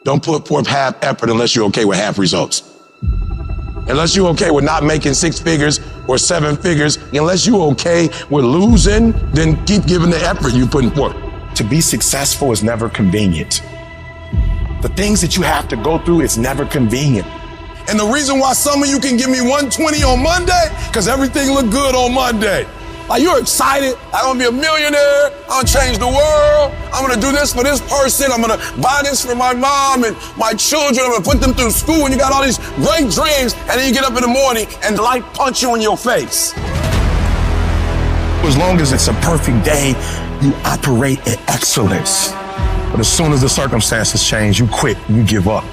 Don't put forth half effort unless you're okay with half results. Unless you're okay with not making 6 figures or 7 figures, unless you're okay with losing, then keep giving the effort you're putting forth. To be successful is never convenient. The things that you have to go through, it's never convenient. And the reason why some of you can give me 120 on Monday, because everything look good on Monday. Like, you're excited. I'm gonna be a millionaire. I'm gonna change the world. I'm gonna do this for this person. I'm gonna buy this for my mom and my children. I'm gonna put them through school. And you got all these great dreams. And then you get up in the morning and life punch you in your face. As long as it's a perfect day, you operate in excellence. But as soon as the circumstances change, you quit, you give up.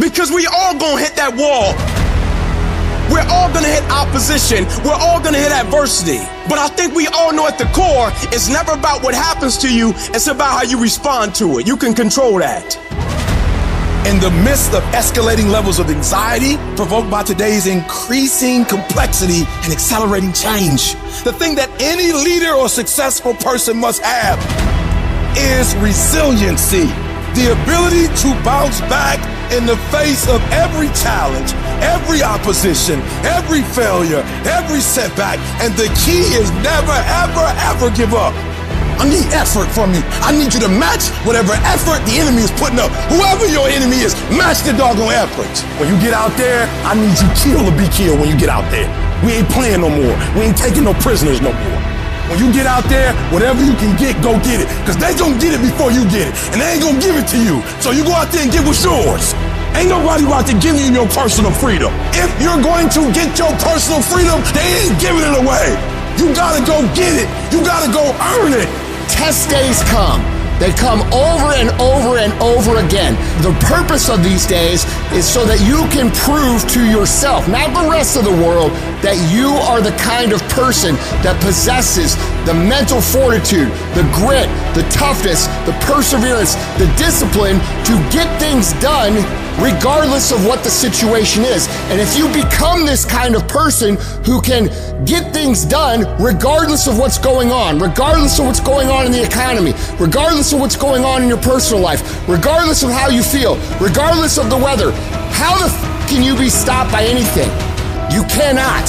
Because we all gonna hit that wall. We're all gonna hit opposition. We're all gonna hit adversity. But I think we all know at the core, it's never about what happens to you. It's about how you respond to it. You can control that. In the midst of escalating levels of anxiety provoked by today's increasing complexity and accelerating change, the thing that any leader or successful person must have is resiliency. The ability to bounce back in the face of every challenge, every opposition, every failure, every setback. And the key is never, ever, ever give up. I need effort from you. I need you to match whatever effort the enemy is putting up. Whoever your enemy is, match the doggone effort. When you get out there, I need you kill or be killed when you get out there. We ain't playing no more. We ain't taking no prisoners no more. When you get out there, whatever you can get, go get it. Because they gonna get it before you get it. And they ain't gonna give it to you. So you go out there and get what's yours. Ain't nobody about to give you your personal freedom. If you're going to get your personal freedom, they ain't giving it away. You gotta go get it. You gotta go earn it. Test days come. They come over and over and over again. The purpose of these days is so that you can prove to yourself, not the rest of the world, that you are the kind of person that possesses the mental fortitude, the grit, the toughness, the perseverance, the discipline to get things done regardless of what the situation is. And if you become this kind of person who can get things done regardless of what's going on, regardless of what's going on in the economy, regardless of what's going on in your personal life, regardless of how you feel, regardless of the weather, how the can you be stopped by anything? You cannot.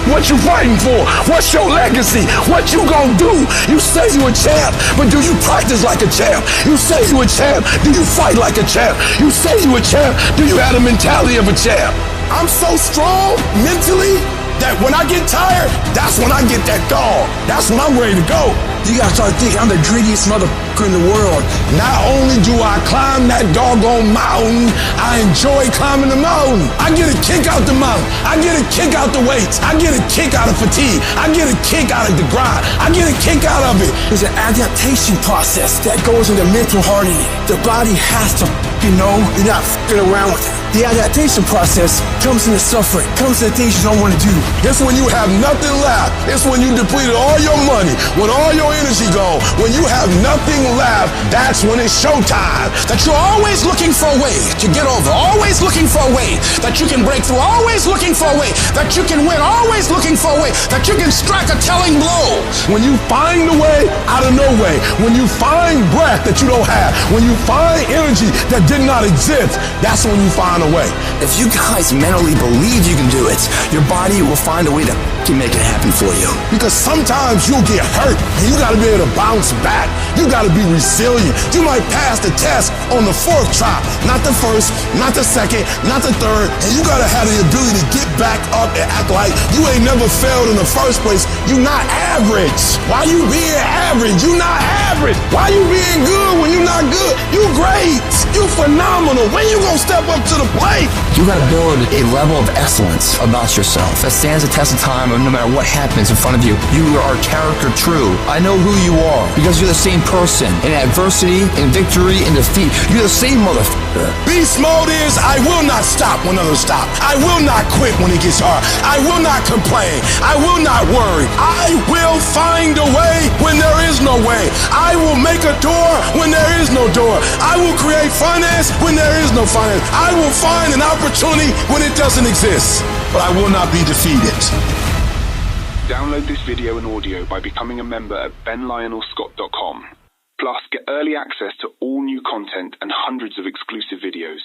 What you fighting for? What's your legacy? What you gonna do? You say you a champ, but do you practice like a champ? You say you a champ, do you fight like a champ? You say you a champ, do you have the mentality of a champ? I'm so strong mentally that when I get tired, that's when I get that dog. That's when I'm ready to go. You gotta start thinking, I'm the greediest motherfucker in the world. Not only do I climb that doggone mountain, I enjoy climbing the mountain. I get a kick out the mountain. I get a kick out the weights. I get a kick out of fatigue. I get a kick out of the grind. I get a kick out of it. There's an adaptation process that goes into mental hardening. The body has to, you're not f***ing around with it. The adaptation process comes in the suffering, comes in the things you don't want to do. It's when you have nothing left. It's when you depleted all your money, when all your energy gone, when you have nothing left, that's when it's showtime. That you're always looking for a way to get over, always looking for a way that you can break through, always looking for a way that you can win, always looking for a way that you can strike a telling blow. When you find a way out of no way, when you find breath that you don't have, when you find energy that did not exist, that's when you find a way. If you guys mentally believe you can do it, your body will find a way to make it happen for you. Because sometimes you'll get hurt and you gotta be able to bounce back. You gotta be resilient. You might pass the test on the 4th try, not the 1st, not the 2nd, not the 3rd, and you gotta have the ability to get back up and act like you ain't never failed in the first place. You not average. Why you being average? You not average. Why you being good when you not good? You great. You phenomenal. When you gonna step up to the plate? You gotta build a level of excellence about yourself that stands the test of time. No matter what happens in front of you, you are character true. I know who you are because you're the same person in adversity, in victory, in defeat. You're the same motherfucker. Beast mode is I will not stop when others stop. I will not quit when it gets hard. I will not complain. I will not worry. I will find a way when there is no way. I will make a door when there is no door. I will create finance when there is no finance. I will find an opportunity when it doesn't exist. But I will not be defeated. Download this video and audio by becoming a member at benlionelscott.com. Plus, get early access to all new content and hundreds of exclusive videos.